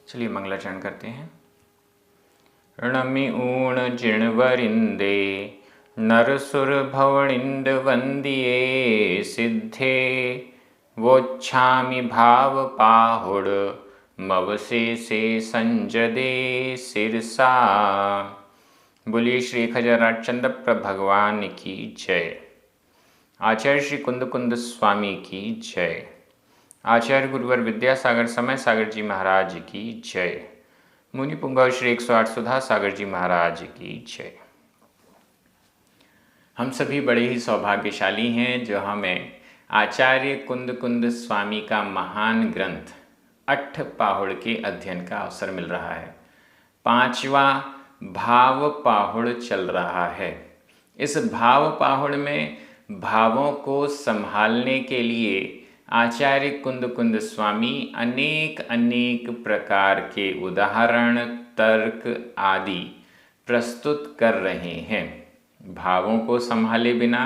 चलिए मंगलाचरण करते हैं। ऋणमि ऊण जिणवरिंदे नरसुर भवनिंद वंदिये सिद्धे वोच्छामि भाव पाहुड़ मवसे से संजदे सिरसा। बोलिए श्री 1008 चंद्रप्र भगवान की जय। आचार्य श्री कुंद कुंद स्वामी की जय। आचार्य गुरुवर विद्यासागर समय सागर जी महाराज की जय। मुनि पुंगव श्री 108 सुधा सागर जी महाराज की जय। हम सभी बड़े ही सौभाग्यशाली हैं जो हमें आचार्य कुंद कुंद स्वामी का महान ग्रंथ अट्ठ पाहुड़ के अध्ययन का अवसर मिल रहा है। 5वां भाव पाहुड़ चल रहा है। इस भाव पाहुड़ में भावों को संभालने के लिए आचार्य कुंद कुंद स्वामी अनेक अनेक प्रकार के उदाहरण तर्क आदि प्रस्तुत कर रहे हैं। भावों को संभाले बिना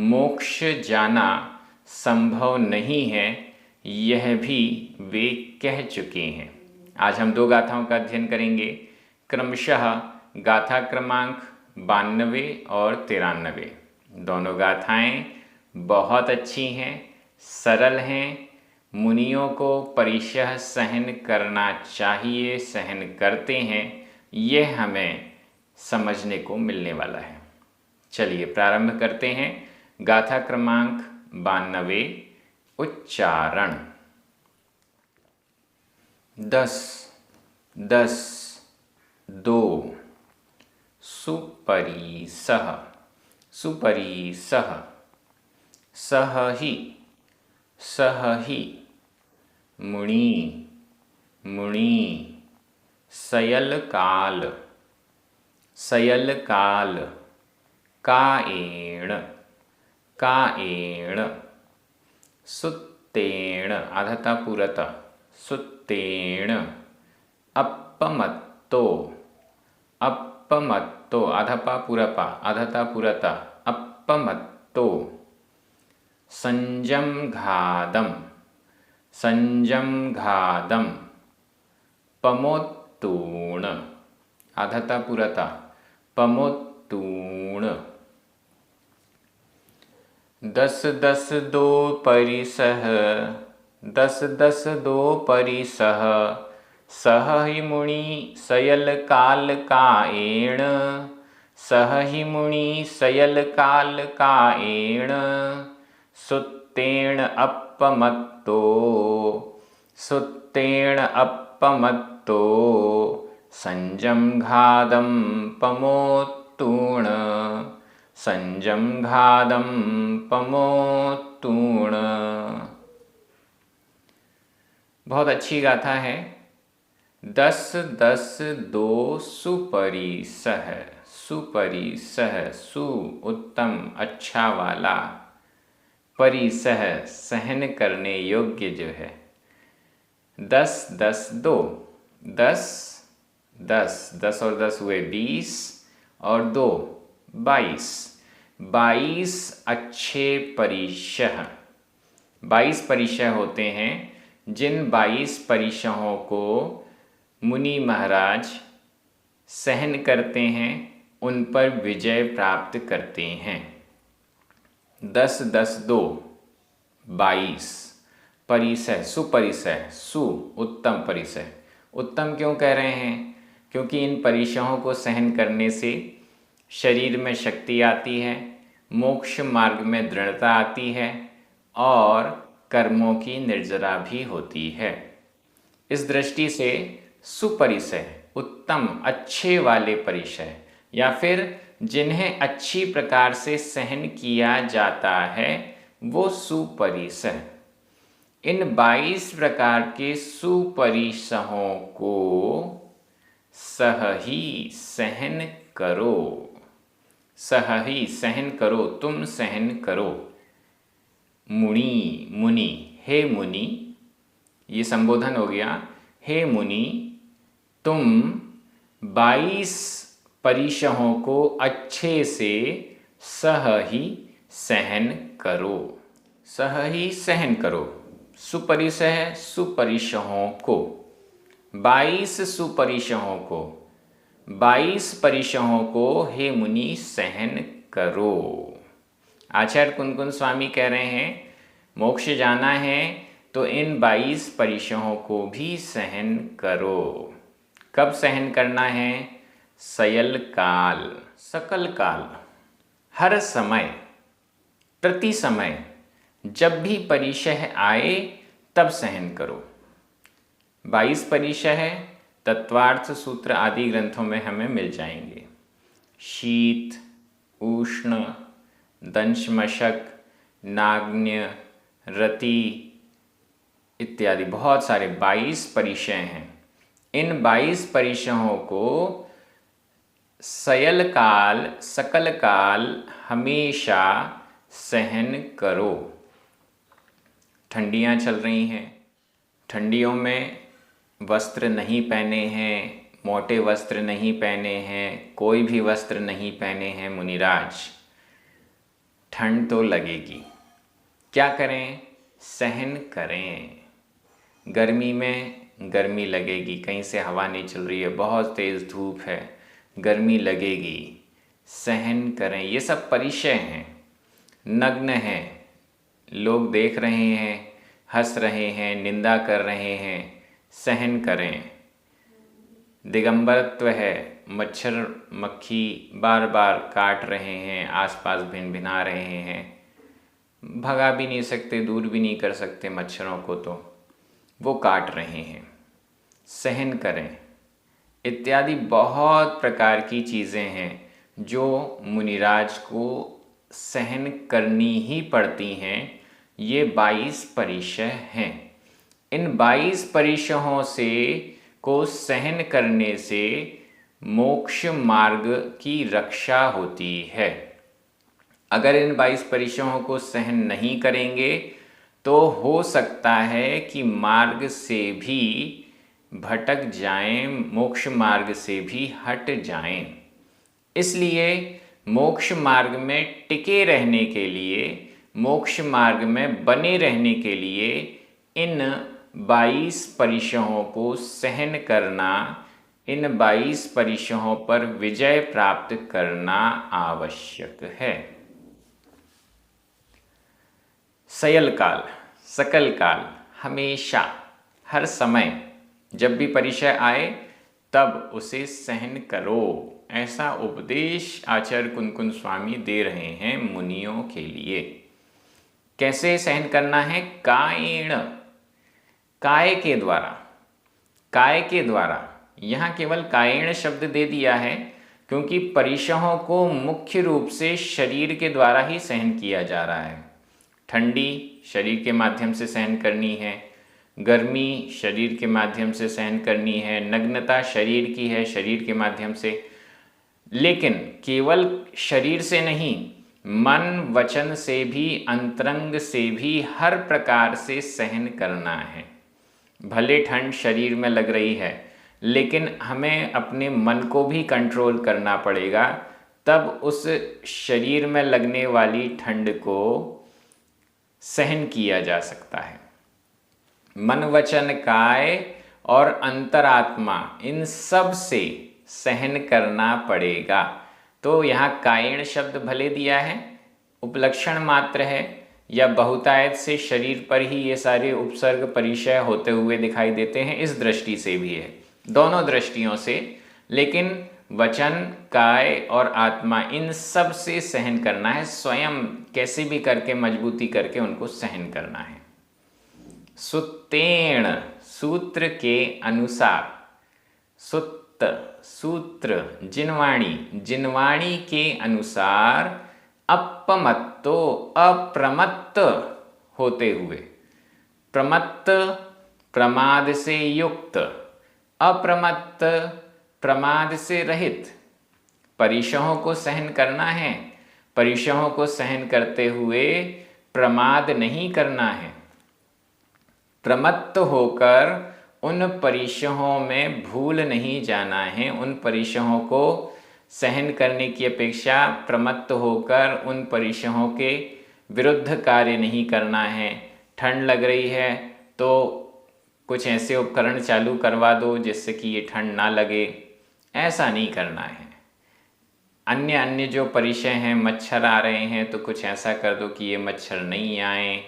मोक्ष जाना संभव नहीं है, यह भी वे कह चुके हैं। आज हम 2 गाथाओं का अध्ययन करेंगे, क्रमशः गाथा क्रमांक 92 और 93। दोनों गाथाएं बहुत अच्छी हैं, सरल हैं, मुनियों को परिशह सहन करना चाहिए, सहन करते हैं, यह हमें समझने को मिलने वाला है। चलिए प्रारंभ करते हैं। गाथा क्रमांक 92। उच्चारण 10 10 2 सुपरिसह सुपरिसह सहहि सहहि मुनि मुनि सयलकाल सयलकाल काएण काएण सुत्तेण आधता पुरता सुत्तेण अप्पमत्तो अप्पमत्तो आधपा पुरपा आधता पुरता अप्पमत्तो संजमघादम संजमघादम पमोत्तूण आधता पुरता पमोत्तूण 10 10 2 परिसह 10 10 2 परिसह सहहि मुनि सयलकाल काएण सहहि मुनि सयलकाल काएण सुत्तेण अप्पमत्तो सुत्तेण अप्पमत्तो संजमघादं पमोत्तूण संजमघादं पमोत्तूण। बहुत अच्छी गाथा है। 10 10 2 सुपरिसह सुपरिसह सु उत्तम अच्छा वाला, परिसह सहन करने योग्य जो है। 10 10 2 10 10 10 और 10 हुए 20 और 2 22 22 अच्छे परिशह 22 परिशह होते हैं। जिन 22 परिशहों को मुनि महाराज सहन करते हैं उन पर विजय प्राप्त करते हैं। 10 10 2 22 परिसह सुपरिसह सु उत्तम परिसह। उत्तम क्यों कह रहे हैं? क्योंकि इन परिसहों को सहन करने से शरीर में शक्ति आती है, मोक्ष मार्ग में दृढ़ता आती है और कर्मों की निर्जरा भी होती है। इस दृष्टि से सुपरिसह उत्तम अच्छे वाले परिसह या फिर जिन्हें अच्छी प्रकार से सहन किया जाता है वो सुपरिसह। इन 22 प्रकार के सुपरिसहों को सहहि सहन करो, सहहि सहन करो, तुम सहन करो। मुनि मुनि हे मुनि, ये संबोधन हो गया। हे मुनि, तुम 22 परिशहों को अच्छे से सहहि सहन करो, सहहि सहन करो। सुपरिसह सुपरिशहों को 22 सुपरिशहों को, 22 परिशहों को हे मुनि सहन करो। आचार्य कुनकुन स्वामी कह रहे हैं मोक्ष जाना है तो इन 22 परिशहों को भी सहन करो। कब सहन करना है? सयल काल, सकल काल, हर समय, प्रति समय, जब भी परिशह आए तब सहन करो। 22 परिशह तत्वार्थ सूत्र आदि ग्रंथों में हमें मिल जाएंगे। शीत, उष्ण, दंशमशक, नाग्न्य, रति इत्यादि बहुत सारे 22 परिशह हैं। इन 22 परिशहों को सयल काल, सकल काल हमेशा सहन करो। ठंडियाँ चल रही हैं, ठंडियों में वस्त्र नहीं पहने हैं, मोटे वस्त्र नहीं पहने हैं, कोई भी वस्त्र नहीं पहने हैं मुनिराज, ठंड तो लगेगी। क्या करें? सहन करें। गर्मी में गर्मी लगेगी, कहीं से हवा नहीं चल रही है, बहुत तेज़ धूप है, गर्मी लगेगी, सहन करें। ये सब परिचय हैं। नग्न हैं, लोग देख रहे हैं, हंस रहे हैं, निंदा कर रहे हैं, सहन करें। दिगंबरत्व है, मच्छर मक्खी बार बार काट रहे हैं, आसपास भिन भिना रहे हैं, भगा भी नहीं सकते, दूर भी नहीं कर सकते मच्छरों को, तो वो काट रहे हैं, सहन करें। इत्यादि बहुत प्रकार की चीज़ें हैं जो मुनिराज को सहन करनी ही पड़ती हैं। ये 22 परिशह हैं। इन 22 परिशहों से को सहन करने से मोक्ष मार्ग की रक्षा होती है। अगर इन 22 परिशहों को सहन नहीं करेंगे तो हो सकता है कि मार्ग से भी भटक जाएं, मोक्ष मार्ग से भी हट जाएं। इसलिए मोक्ष मार्ग में टिके रहने के लिए, मोक्ष मार्ग में बने रहने के लिए इन 22 परिशहों को सहन करना, इन 22 परिशहों पर विजय प्राप्त करना आवश्यक है। सयल काल, सकल काल, हमेशा, हर समय, जब भी परिचय आए तब उसे सहन करो। ऐसा उपदेश आचार्य कुनकुन स्वामी दे रहे हैं मुनियों के लिए। कैसे सहन करना है? कायेण, काय के द्वारा, काय के द्वारा। यहाँ केवल कायेण शब्द दे दिया है क्योंकि परिशहों को मुख्य रूप से शरीर के द्वारा ही सहन किया जा रहा है। ठंडी शरीर के माध्यम से सहन करनी है, गर्मी शरीर के माध्यम से सहन करनी है, नग्नता शरीर की है, शरीर के माध्यम से। लेकिन केवल शरीर से नहीं, मन वचन से भी, अंतरंग से भी हर प्रकार से सहन करना है। भले ठंड शरीर में लग रही है, लेकिन हमें अपने मन को भी कंट्रोल करना पड़ेगा, तब उस शरीर में लगने वाली ठंड को सहन किया जा सकता है। मन वचन काय और अंतरात्मा, इन सब से सहन करना पड़ेगा। तो यहाँ कायेण शब्द भले दिया है, उपलक्षण मात्र है, या बहुतायत से शरीर पर ही ये सारे उपसर्ग परिचय होते हुए दिखाई देते हैं, इस दृष्टि से भी है, दोनों दृष्टियों से। लेकिन वचन, काय और आत्मा, इन सब से सहन करना है, स्वयं कैसे भी करके मजबूती करके उनको सहन करना है। सुत्तेण, सूत्र के अनुसार, सुत्त सूत्र, जिनवाणी, जिनवाणी के अनुसार, अपमत्तो, अप्रमत्त होते हुए, प्रमत्त प्रमाद से युक्त, अप्रमत्त प्रमाद से रहित, परिशहों को सहन करना है। परिशहों को सहन करते हुए प्रमाद नहीं करना है। प्रमत्त होकर उन परिशहों में भूल नहीं जाना है। उन परिशहों को सहन करने की अपेक्षा प्रमत्त होकर उन परिशहों के विरुद्ध कार्य नहीं करना है। ठंड लग रही है तो कुछ ऐसे उपकरण चालू करवा दो जिससे कि ये ठंड ना लगे, ऐसा नहीं करना है। अन्य अन्य जो परिचय हैं, मच्छर आ रहे हैं तो कुछ ऐसा कर दो कि ये मच्छर नहीं आए,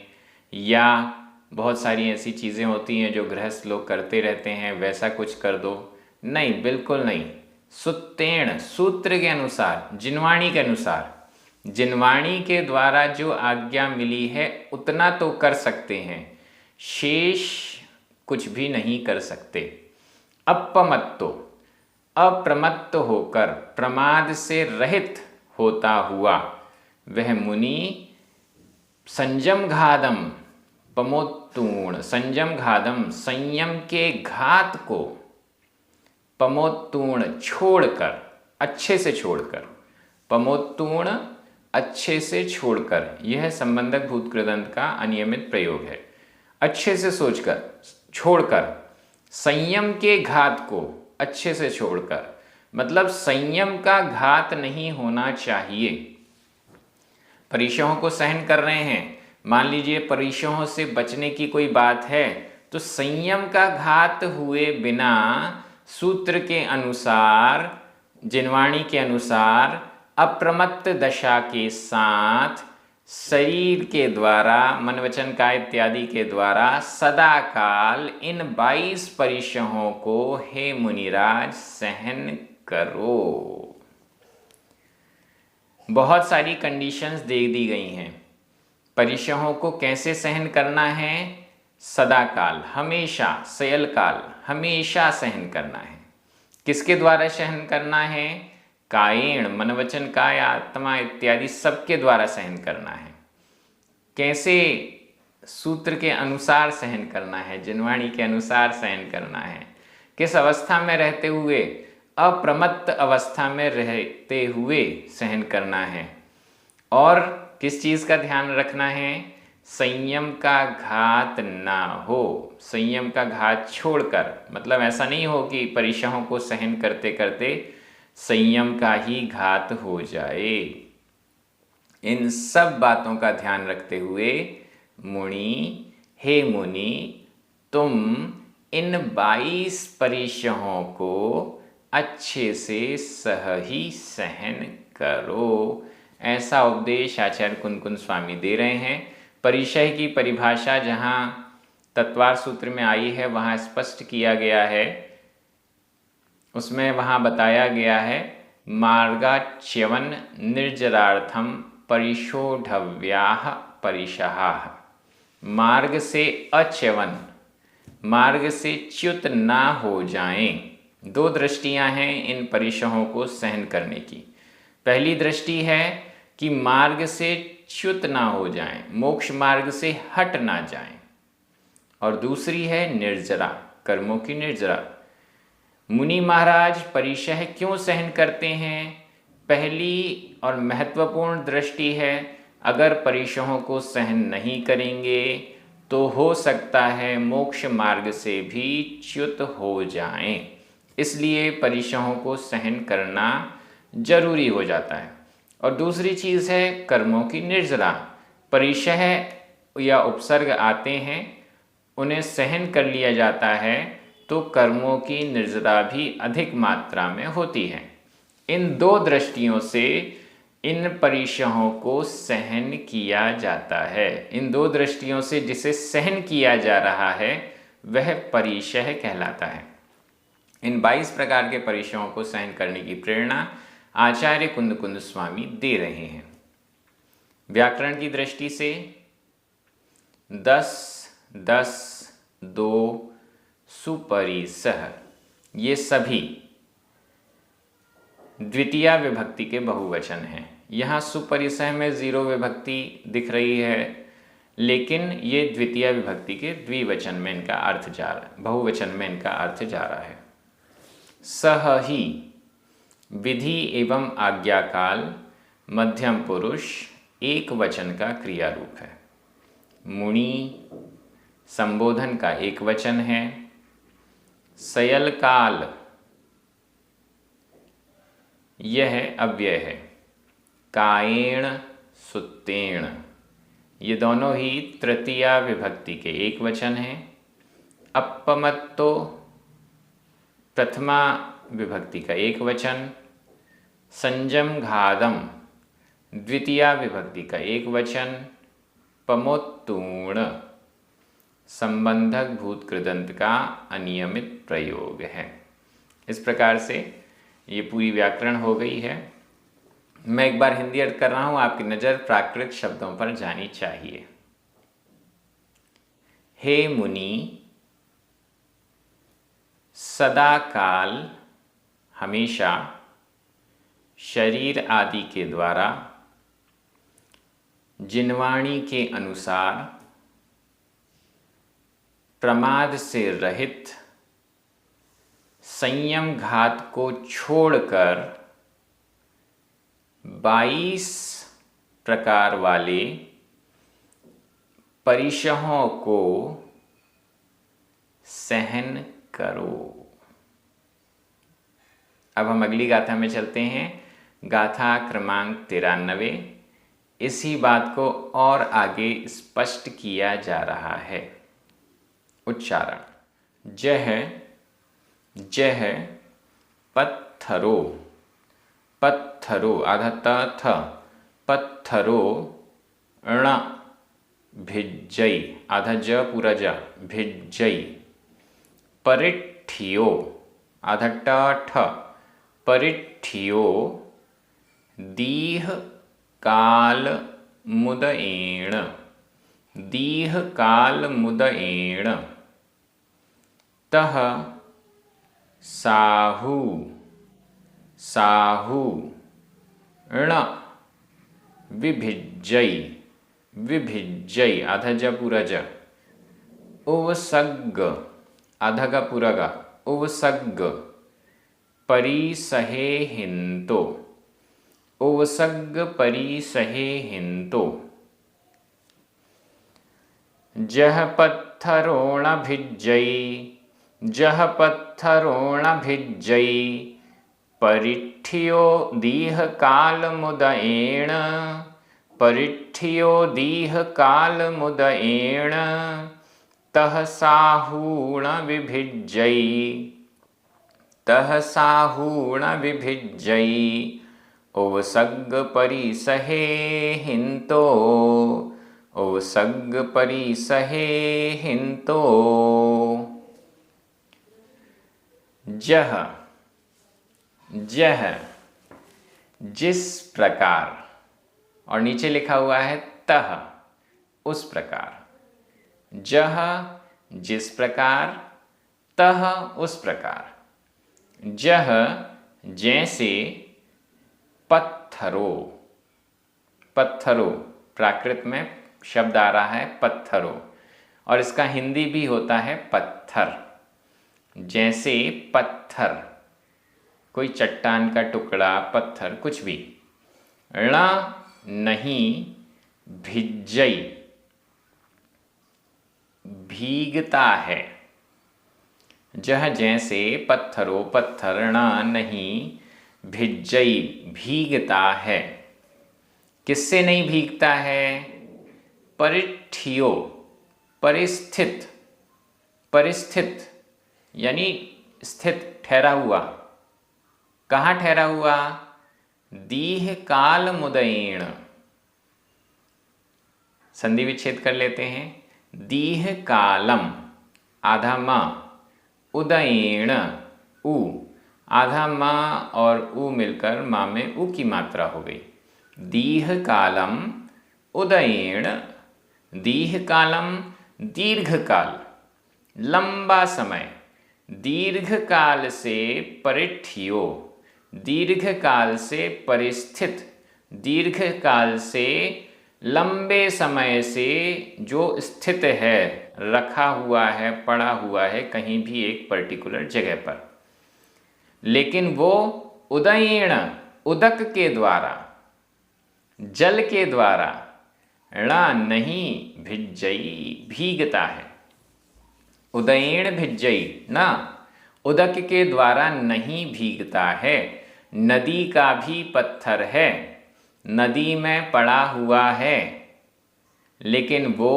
या बहुत सारी ऐसी चीज़ें होती हैं जो गृहस्थ लोग करते रहते हैं, वैसा कुछ कर दो। नहीं, बिल्कुल नहीं। सुत्तेण, सूत्र के अनुसार, जिनवाणी के अनुसार, जिनवाणी के द्वारा जो आज्ञा मिली है उतना तो कर सकते हैं, शेष कुछ भी नहीं कर सकते। अपमत्तो, अप्रमत्त होकर, प्रमाद से रहित होता हुआ वह मुनि संयम घादम पमोत्तूर्ण, संयम घादम, संयम के घात को, पमोत्तूर्ण छोड़कर, अच्छे से छोड़कर, पमोत्तूर्ण अच्छे से छोड़कर, यह संबंधक भूतकृदंत का अनियमित प्रयोग है। अच्छे से सोचकर, छोड़कर, संयम के घात को अच्छे से छोड़कर, मतलब संयम का घात नहीं होना चाहिए। परिचयों को सहन कर रहे हैं, मान लीजिए परिचयों से बचने की कोई बात है, तो संयम का घात हुए बिना सूत्र के अनुसार, जिनवाणी के अनुसार, अप्रमत्त दशा के साथ शरीर के द्वारा, मन वचन काया इत्यादि के द्वारा सदा काल इन 22 परिचयों को हे मुनिराज सहन करो। बहुत सारी कंडीशंस दे दी गई हैं। परिचयों को कैसे सहन करना है? सदा काल, हमेशा, सयल काल, हमेशा सहन करना है। किसके द्वारा सहन करना है? कायेण, मन वचन काया आत्मा इत्यादि सबके द्वारा सहन करना है। कैसे? सूत्र के अनुसार सहन करना है, जिनवाणी के अनुसार सहन करना है। किस अवस्था में रहते हुए? अप्रमत्त अवस्था में रहते हुए सहन करना है। और किस चीज़ का ध्यान रखना है? संयम का घात ना हो, संयम का घात छोड़कर, मतलब ऐसा नहीं हो कि परिचयों को सहन करते करते संयम का ही घात हो जाए। इन सब बातों का ध्यान रखते हुए मुनि, हे मुनि, तुम इन 22 परिचयों को अच्छे से ही सहन करो। ऐसा उपदेश आचार्य कुनकुन स्वामी दे रहे हैं। परिचय की परिभाषा जहाँ तत्वार सूत्र में आई है वहाँ स्पष्ट किया गया है। उसमें वहाँ बताया गया है, मार्गाच्यवन निर्जरार्थम परिशोढव्याः परिशहाः। मार्ग से अच्यवन, मार्ग से च्युत ना हो जाएं। दो दृष्टियां हैं इन परिचयों को सहन करने की। पहली दृष्टि है कि मार्ग से च्युत ना हो जाएं, मोक्ष मार्ग से हट ना जाएं। और दूसरी है निर्जरा, कर्मों की निर्जरा। मुनि महाराज परिचय क्यों सहन करते हैं? पहली और महत्वपूर्ण दृष्टि है, अगर परिचयों को सहन नहीं करेंगे तो हो सकता है मोक्ष मार्ग से भी च्युत हो जाएं। इसलिए परिचयों को सहन करना जरूरी हो जाता है। और दूसरी चीज़ है कर्मों की निर्जरा। परिचय या उपसर्ग आते हैं, उन्हें सहन कर लिया जाता है तो कर्मों की निर्जरा भी अधिक मात्रा में होती है। इन दो दृष्टियों से इन परिचयों को सहन किया जाता है। इन दो दृष्टियों से जिसे सहन किया जा रहा है वह परिचय कहलाता है। इन 22 प्रकार के परिचयों को सहन करने की प्रेरणा आचार्य कुंद स्वामी दे रहे हैं। व्याकरण की दृष्टि से 10, 10, 2, सुपरिसह, ये सभी द्वितीया विभक्ति के बहुवचन हैं। यहाँ सुपरिसह में 0 विभक्ति दिख रही है, लेकिन ये द्वितीया विभक्ति के द्विवचन में इनका अर्थ जा रहा है, बहुवचन में इनका अर्थ जा रहा है। सह ही विधि एवं आज्ञाकाल मध्यम पुरुष एक वचन का क्रिया रूप है। मुनि संबोधन का एक वचन है। सयल काल यह अव्यय है। कायेण सुत्तेण ये दोनों ही तृतीया विभक्ति के एक वचन हैं। अप्पमत्तो प्रथमा विभक्ति का एक वचन, संजमघातम द्वितीया विभक्ति का एक वचन, पमोत्तूर्ण संबंधक भूत कृदंत का अनियमित प्रयोग है। इस प्रकार से ये पूरी व्याकरण हो गई है। मैं एक बार हिंदी अर्थ कर रहा हूँ, आपकी नज़र प्राकृत शब्दों पर जानी चाहिए। हे मुनि, सदा काल हमेशा शरीर आदि के द्वारा जिनवाणी के अनुसार प्रमाद से रहित संयम घात को छोड़कर 22 प्रकार वाले परिशहों को सहन करो। अब हम अगली गाथा में चलते हैं, गाथा क्रमांक 93। इसी बात को और आगे स्पष्ट किया जा रहा है। उच्चारण, जह जह पत्थरो, पत्थरो आधा त थ, पत्थरो ण भिज्जई आधा ज पूरा ज, भिज्जई परिठ्ठियो आधा ट ठ, परिठ्ठियो दीह काल मुदएण, दीह काल मुदएण तह साहू, साहू ण विभिज्जई, विभिज्जई आधा ज पूरा ज, उवसग्ग आधा का पूरा गा, उवसग्ग परिसहे हिंतो, उवसग्ग परिसहे हिंतो जह पत्थरोण भिज्जई, जह पत्थरोण भिज्जई परिठ्ठियो दीह काल मुदएण, परिठ्ठियो दीह काल मुदएण तह साहूण विभिज्जई, तह साहूण विभिज्जई उवसग्ग परिसहे हिंतो, उवसग्ग परिसहे हिंतो। जह जह जिस प्रकार, और नीचे लिखा हुआ है तह उस प्रकार, जह जिस प्रकार, तह उस प्रकार, जह जैसे, पत्थरो, पत्थरो प्राकृत में शब्द आ रहा है पत्थरो, और इसका हिंदी भी होता है पत्थर। जैसे पत्थर, कोई चट्टान का टुकड़ा, पत्थर, कुछ भी। ण नहीं, भिज्जई भीगता है। जह जैसे, पत्थरो पत्थर, ण नहीं, भिज्जई भीगता है। किससे नहीं भीगता है? परिठ्ठियो परिस्थित, परिस्थित यानी स्थित, ठहरा हुआ। कहाँ ठहरा हुआ? दीह काल मुदएण, संधि विच्छेद कर लेते हैं। दीह कालम आधा म, उदएण उ, आधा म और उ मिलकर मा में उ की मात्रा हो गई। दीह कालम उदएण, दीह कालम दीर्घ काल, लंबा समय, दीर्घ काल से परिठ्ठियो, दीर्घ काल से परिस्थित, दीर्घ काल से लंबे समय से जो स्थित है, रखा हुआ है, पड़ा हुआ है कहीं भी एक पर्टिकुलर जगह पर, लेकिन वो उदएण उदक के द्वारा, जल के द्वारा, ण नहीं, भिज्जई भीगता है। उदएण भिज्जई ना, उदक के द्वारा नहीं भीगता है। नदी का भी पत्थर है, नदी में पड़ा हुआ है, लेकिन वो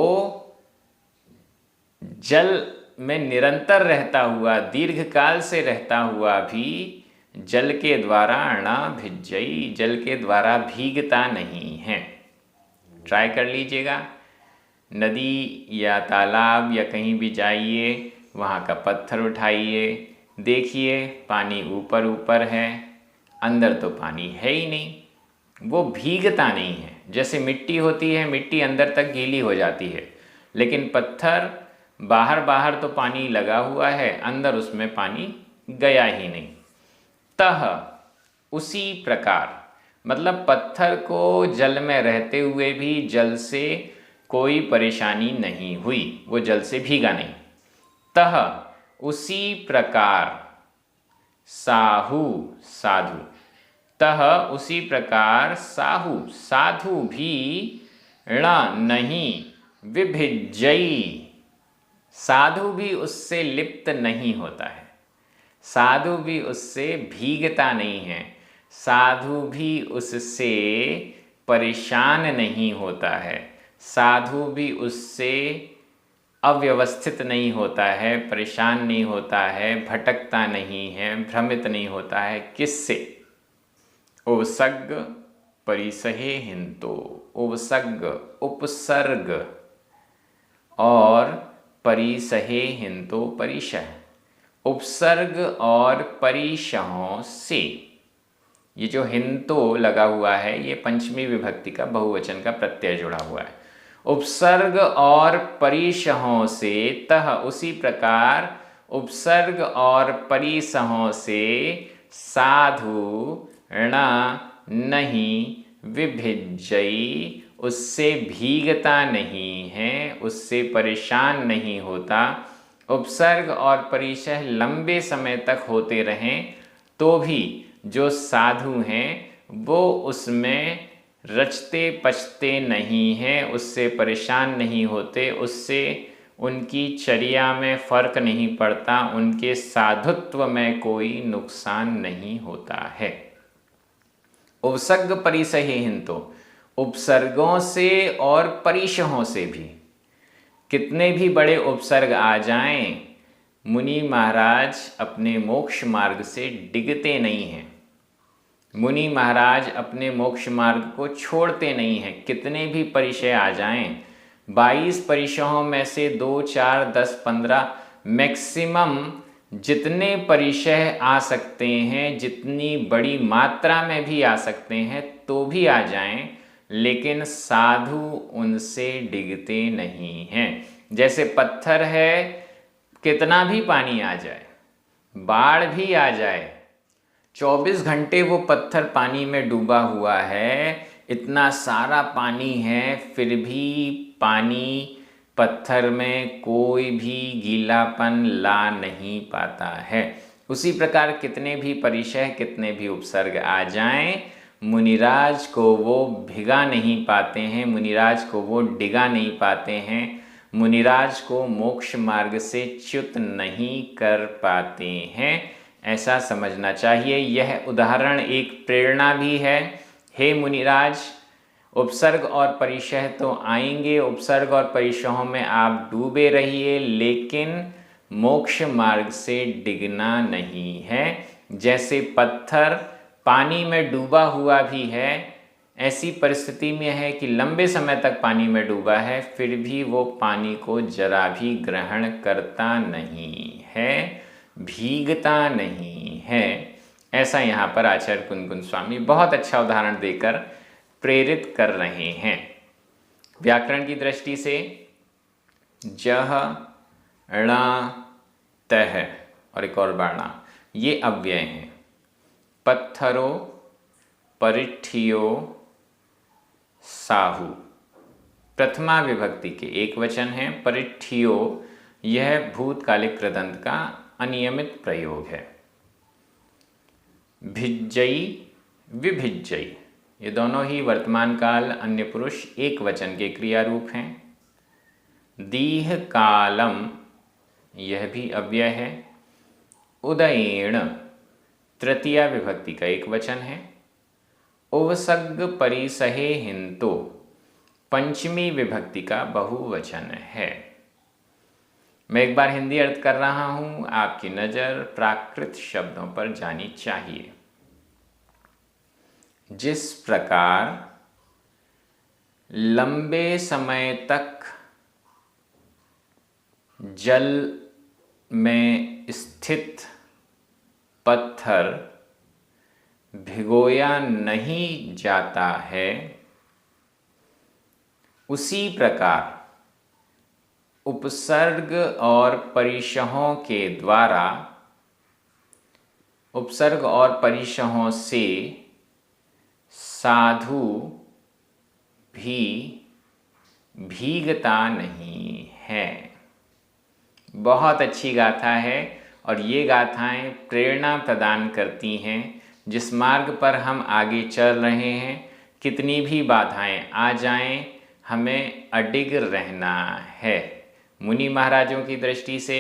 जल में निरंतर रहता हुआ, दीर्घ काल से रहता हुआ भी जल के द्वारा न भिज्जई, जल के द्वारा भीगता नहीं है। ट्राई कर लीजिएगा, नदी या तालाब या कहीं भी जाइए, वहाँ का पत्थर उठाइए, देखिए पानी ऊपर ऊपर है, अंदर तो पानी है ही नहीं, वो भीगता नहीं है। जैसे मिट्टी होती है, मिट्टी अंदर तक गीली हो जाती है, लेकिन पत्थर बाहर बाहर तो पानी लगा हुआ है, अंदर उसमें पानी गया ही नहीं। तह उसी प्रकार, मतलब पत्थर को जल में रहते हुए भी जल से कोई परेशानी नहीं हुई, वो जल से भीगा नहीं। तह उसी प्रकार साहु साधु, तह उसी प्रकार साहु साधु भी ण नहीं विभिज्जई, साधु भी उससे लिप्त नहीं होता है, साधु भी उससे भीगता नहीं है, साधु भी उससे परेशान नहीं होता है, साधु भी उससे अव्यवस्थित नहीं होता है, परेशान नहीं होता है, भटकता नहीं है, भ्रमित नहीं होता है। किससे? उपसर्ग परिसहे हिंतो, उपसर्ग उपसर्ग और परिसहे हिंतो परिशह, उपसर्ग और परिशहों से। ये जो हिंतो लगा हुआ है, ये पंचमी विभक्ति का बहुवचन का प्रत्यय जुड़ा हुआ है। उपसर्ग और परिशहों से, तह उसी प्रकार उपसर्ग और परिसहों से साधु ण नहीं विभिज्जई, उससे भीगता नहीं है, उससे परेशान नहीं होता। उपसर्ग और परिशह लंबे समय तक होते रहें तो भी जो साधु हैं वो उसमें रचते पचते नहीं हैं, उससे परेशान नहीं होते, उससे उनकी चर्या में फर्क नहीं पड़ता, उनके साधुत्व में कोई नुकसान नहीं होता है। उपसर्ग परिसहे हिंतो, उपसर्गों से और परिशहों से भी, कितने भी बड़े उपसर्ग आ जाएं, मुनि महाराज अपने मोक्ष मार्ग से डिगते नहीं हैं, मुनि महाराज अपने मोक्ष मार्ग को छोड़ते नहीं हैं। कितने भी परिचय आ जाएं, 22 परिचयों में से 2, 4, 10, 15 मैक्सिमम जितने परिचय आ सकते हैं, जितनी बड़ी मात्रा में भी आ सकते हैं तो भी आ जाएं, लेकिन साधु उनसे डिगते नहीं हैं। जैसे पत्थर है, कितना भी पानी आ जाए, बाढ़ भी आ जाए, 24 घंटे वो पत्थर पानी में डूबा हुआ है, इतना सारा पानी है, फिर भी पानी पत्थर में कोई भी गीलापन ला नहीं पाता है। उसी प्रकार कितने भी परिचय, कितने भी उपसर्ग आ जाएं, मुनिराज को वो भिगा नहीं पाते हैं, मुनिराज को वो डिगा नहीं पाते हैं, मुनिराज को मोक्ष मार्ग से च्युत नहीं कर पाते हैं। ऐसा समझना चाहिए। यह उदाहरण एक प्रेरणा भी है। हे मुनिराज, उपसर्ग और परिचय तो आएंगे, उपसर्ग और परिचयों में आप डूबे रहिए, लेकिन मोक्ष मार्ग से डिगना नहीं है। जैसे पत्थर पानी में डूबा हुआ भी है, ऐसी परिस्थिति में है कि लंबे समय तक पानी में डूबा है, फिर भी वो पानी को जरा भी ग्रहण करता नहीं है, भीगता नहीं है। ऐसा यहाँ पर आचार्य कुंदकुंज स्वामी बहुत अच्छा उदाहरण देकर प्रेरित कर रहे हैं। व्याकरण की दृष्टि से जह, ण, तह और एक और बाणा, ये अव्यय हैं। पत्थरों, परिठियो, साहु प्रथमा विभक्ति के एक वचन है। परिठियो यह भूतकालिक कृदंत का अनियमित प्रयोग है। भिज्जई, विभिज्जई, ये दोनों ही वर्तमान काल अन्य पुरुष एक वचन के क्रिया रूप हैं। दीह कालम यह भी अव्यय है। उदयेण तृतीया विभक्ति का एक वचन है। उपसर्ग परिसहे हिंतो पंचमी विभक्ति का बहुवचन है। मैं एक बार हिंदी अर्थ कर रहा हूं, आपकी नज़र प्राकृत शब्दों पर जानी चाहिए। जिस प्रकार लंबे समय तक जल में स्थित पत्थर भिगोया नहीं जाता है, उसी प्रकार उपसर्ग और परिशहों के द्वारा, उपसर्ग और परिशहों से साधु भी भीगता नहीं है। बहुत अच्छी गाथा है और ये गाथाएं प्रेरणा प्रदान करती हैं। जिस मार्ग पर हम आगे चल रहे हैं, कितनी भी बाधाएं आ जाएं, हमें अडिग रहना है। मुनि महाराजों की दृष्टि से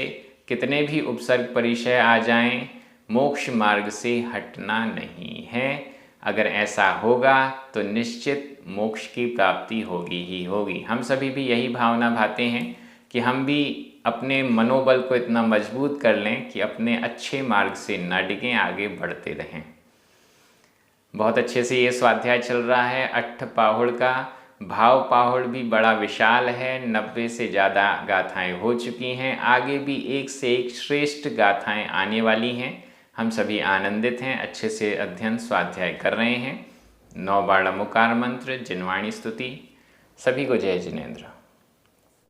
कितने भी उपसर्ग परिचय आ जाएं, मोक्ष मार्ग से हटना नहीं है। अगर ऐसा होगा तो निश्चित मोक्ष की प्राप्ति होगी ही होगी। हम सभी भी यही भावना भाते हैं कि हम भी अपने मनोबल को इतना मजबूत कर लें कि अपने अच्छे मार्ग से न डिगें, आगे बढ़ते रहें। बहुत अच्छे से ये स्वाध्याय चल रहा है। अट्ठ पाहुड़ का भाव पाहुड़ भी बड़ा विशाल है। 90 से ज़्यादा गाथाएं हो चुकी हैं। आगे भी एक से एक श्रेष्ठ गाथाएं आने वाली हैं। हम सभी आनंदित हैं, अच्छे से अध्ययन स्वाध्याय कर रहे हैं। 9 बार मुकार मंत्र, जिनवाणी स्तुति। सभी को जय जिनेंद्र।